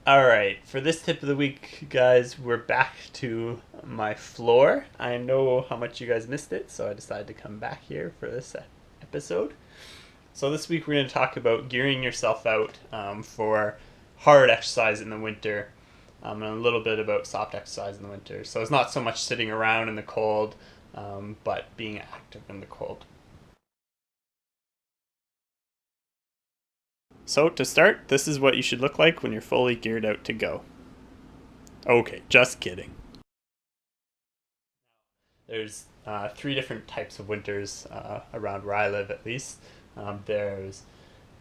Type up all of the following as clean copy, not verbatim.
Alright, for this tip of the week, guys, we're back to my floor. I know how much you guys missed it, so I decided to come back here for this episode. So this week we're going to talk about gearing yourself out for hard exercise in the winter, and a little bit about soft exercise in the winter. So it's not so much sitting around in the cold, but being active in the cold. So to start, this is what you should look like when you're fully geared out to go. Okay, just kidding. There's three different types of winters around where I live, at least. There's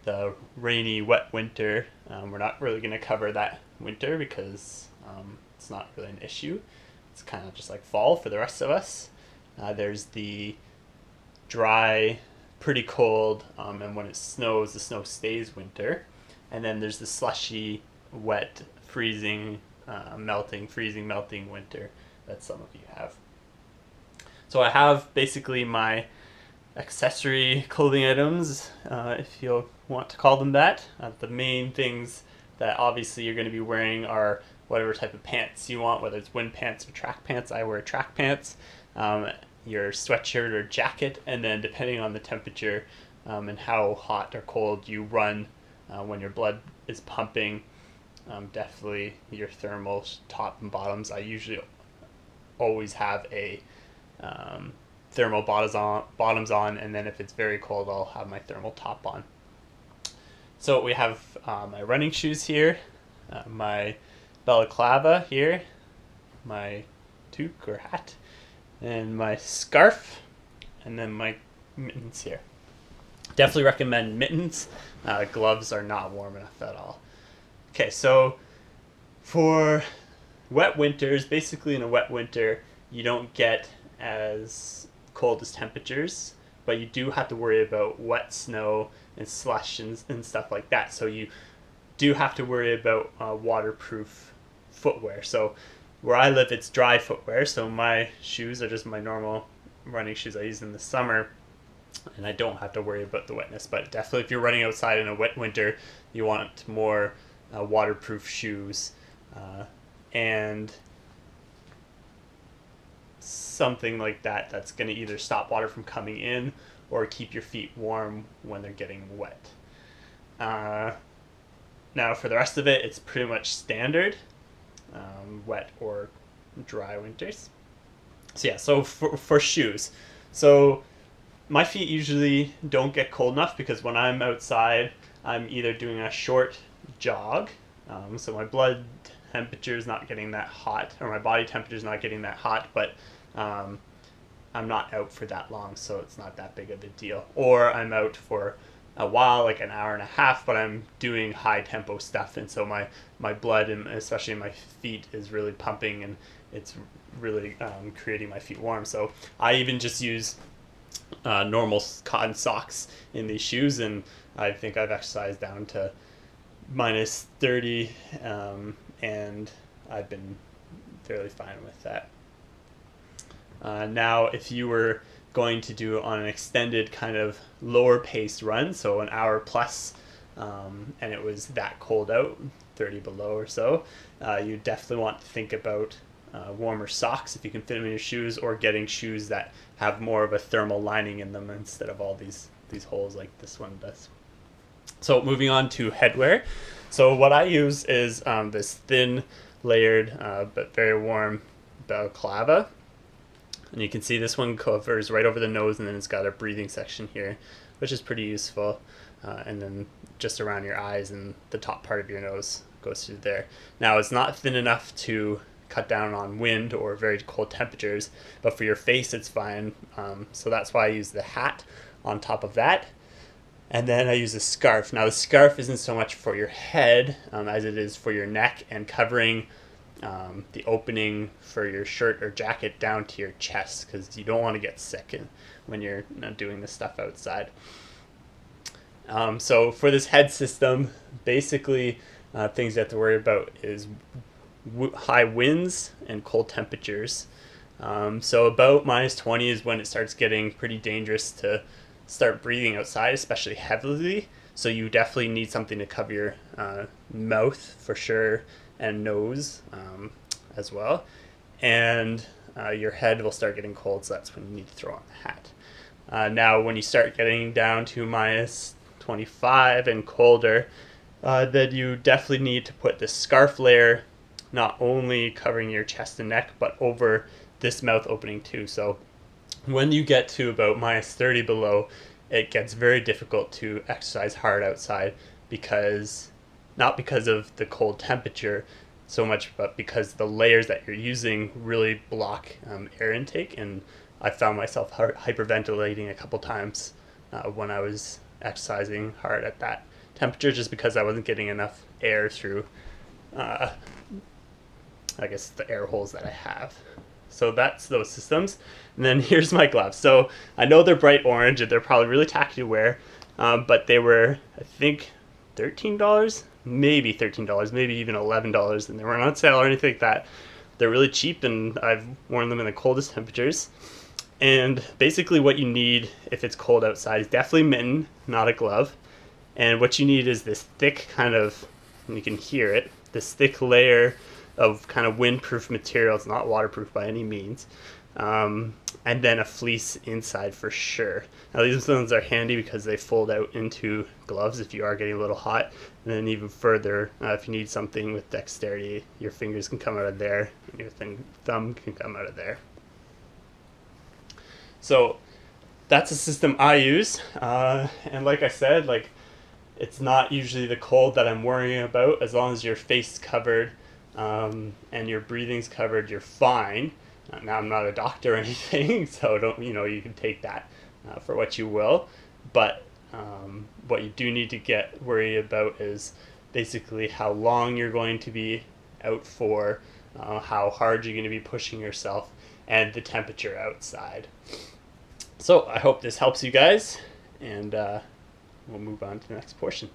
the rainy, wet winter. We're not really going to cover that winter because it's not really an issue. It's kind of just like fall for the rest of us. There's the dry, pretty cold, and when it snows, the snow stays winter. And then there's the slushy, wet, freezing, melting winter that some of you have. So I have basically my accessory clothing items, if you'll want to call them that. The main things that obviously you're going to be wearing are whatever type of pants you want, whether it's wind pants or track pants. I wear track pants, your sweatshirt or jacket, and then depending on the temperature and how hot or cold you run when your blood is pumping, definitely your thermal top and bottoms. I usually always have a thermal bottoms on, and then if it's very cold, I'll have my thermal top on. So we have my running shoes here, my balaclava here, my toque or hat, and my scarf, and then my mittens here. Definitely recommend mittens. Gloves are not warm enough at all. Okay, so for wet winters, basically in a wet winter, you don't get as cold as temperatures, but you do have to worry about wet snow and slush and stuff like that. So you do have to worry about waterproof footwear. So where I live, it's dry footwear. So my shoes are just my normal running shoes I use in the summer, and I don't have to worry about the wetness. But definitely if you're running outside in a wet winter, you want more waterproof shoes and something like that that's going to either stop water from coming in or keep your feet warm when they're getting wet. Now for the rest of it, it's pretty much standard, wet or dry winters. So yeah, so for shoes, so my feet usually don't get cold enough because when I'm outside, I'm either doing a short jog, so my blood temperature is not getting that hot, or my body temperature is not getting that hot, but I'm not out for that long, so it's not that big of a deal. Or I'm out for a while, like an hour and a half, but I'm doing high tempo stuff, and so my blood, and especially my feet, is really pumping, and it's really creating my feet warm. So I even just use normal cotton socks in these shoes, and I think I've exercised down to minus 30, and I've been fairly fine with that. Now, if you were going to do on an extended kind of lower paced run, so an hour plus, and it was that cold out, 30 below or so, you definitely want to think about warmer socks if you can fit them in your shoes, or getting shoes that have more of a thermal lining in them instead of all these holes like this one does. So moving on to headwear. So what I use is this thin layered but very warm balaclava. And you can see this one covers right over the nose, and then it's got a breathing section here, which is pretty useful. And then just around your eyes and the top part of your nose goes through there. Now, it's not thin enough to cut down on wind or very cold temperatures, but for your face it's fine. So that's why I use the hat on top of that. And then I use a scarf. Now, the scarf isn't so much for your head as it is for your neck and covering the opening for your shirt or jacket down to your chest, because you don't want to get sick when you're doing this stuff outside. So for this head system, basically things you have to worry about is high winds and cold temperatures. So about minus 20 is when it starts getting pretty dangerous to start breathing outside, especially heavily. So you definitely need something to cover your mouth for sure, and nose as well. And your head will start getting cold, so that's when you need to throw on the hat. Now, when you start getting down to minus 25 and colder, then you definitely need to put this scarf layer not only covering your chest and neck, but over this mouth opening too. So when you get to about minus 30 below, it gets very difficult to exercise hard outside, because not because of the cold temperature so much, but because the layers that you're using really block air intake. And I found myself hyperventilating a couple times when I was exercising hard at that temperature, just because I wasn't getting enough air through, I guess, the air holes that I have. So that's those systems. And then here's my gloves. So I know they're bright orange and they're probably really tacky to wear, but they were, I think, $13, maybe $13, maybe even $11, and they weren't on sale or anything like that. They're really cheap, and I've worn them in the coldest temperatures. And basically what you need if it's cold outside is definitely mitten, not a glove. And what you need is this thick kind of, and you can hear it, this thick layer of kind of windproof material. It's not waterproof by any means. And then a fleece inside for sure. Now these ones are handy because they fold out into gloves if you are getting a little hot. And then even further, if you need something with dexterity, your fingers can come out of there and your thumb can come out of there. So that's a system I use. And like I said, like, it's not usually the cold that I'm worrying about. As long as your face is covered and your breathing's covered, you're fine. Now, I'm not a doctor or anything, so don't, you can take that for what you will. But what you do need to get worried about is basically how long you're going to be out for, how hard you're going to be pushing yourself, and the temperature outside. So I hope this helps you guys, and we'll move on to the next portion.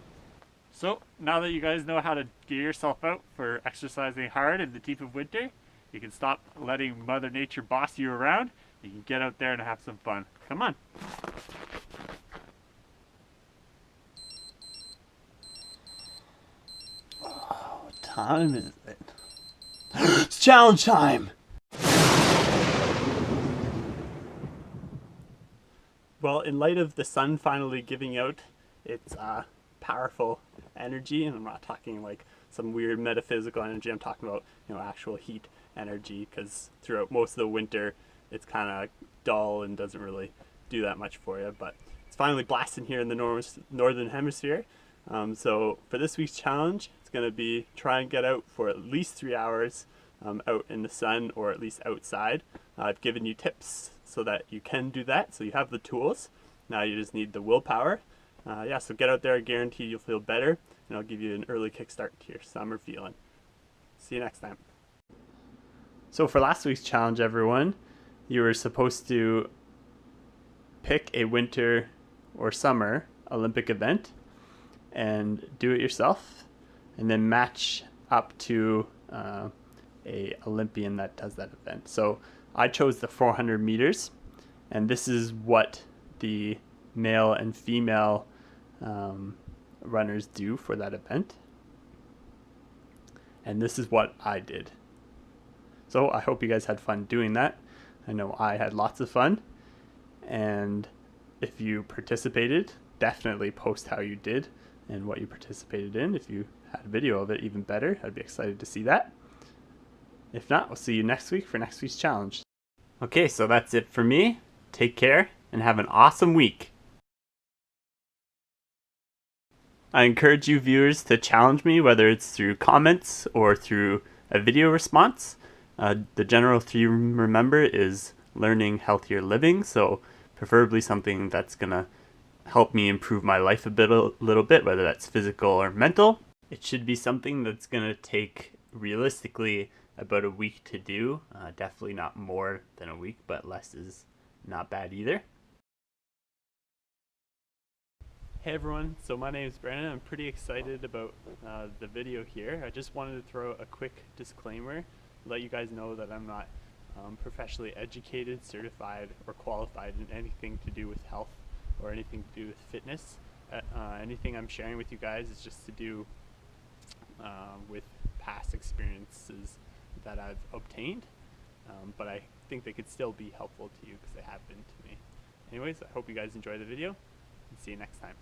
So now that you guys know how to gear yourself out for exercising hard in the teeth of winter, you can stop letting Mother Nature boss you around. You can get out there and have some fun. Come on. Oh, what time is it? It's challenge time! Well, in light of the sun finally giving out its powerful energy, and I'm not talking like some weird metaphysical energy, I'm talking about, actual heat energy, because throughout most of the winter it's kind of dull and doesn't really do that much for you, but it's finally blasting here in the northern hemisphere. So for this week's challenge, it's going to be try and get out for at least 3 hours out in the sun, or at least outside. I've given you tips so that you can do that, so you have the tools. Now you just need the willpower. So get out there. I guarantee you'll feel better, and I'll give you an early kickstart to your summer feeling. See you next time. So for last week's challenge, everyone, you were supposed to pick a winter or summer Olympic event and do it yourself, and then match up to a Olympian that does that event. So I chose the 400 meters, and this is what the male and female runners do for that event. And this is what I did. So I hope you guys had fun doing that. I know I had lots of fun. And if you participated, definitely post how you did and what you participated in. If you had a video of it, even better. I'd be excited to see that. If not, we'll see you next week for next week's challenge. Okay, so that's it for me. Take care and have an awesome week. I encourage you viewers to challenge me, whether it's through comments or through a video response. The general theme, remember, is learning healthier living, so preferably something that's going to help me improve my life a little bit, whether that's physical or mental. It should be something that's going to take realistically about a week to do. Definitely not more than a week, but less is not bad either. Hey everyone, so my name is Brandon. I'm pretty excited about the video here. I just wanted to throw a quick disclaimer, let you guys know that I'm not professionally educated, certified, or qualified in anything to do with health or anything to do with fitness. Anything I'm sharing with you guys is just to do with past experiences that I've obtained, but I think they could still be helpful to you because they have been to me. Anyways, I hope you guys enjoy the video, and see you next time.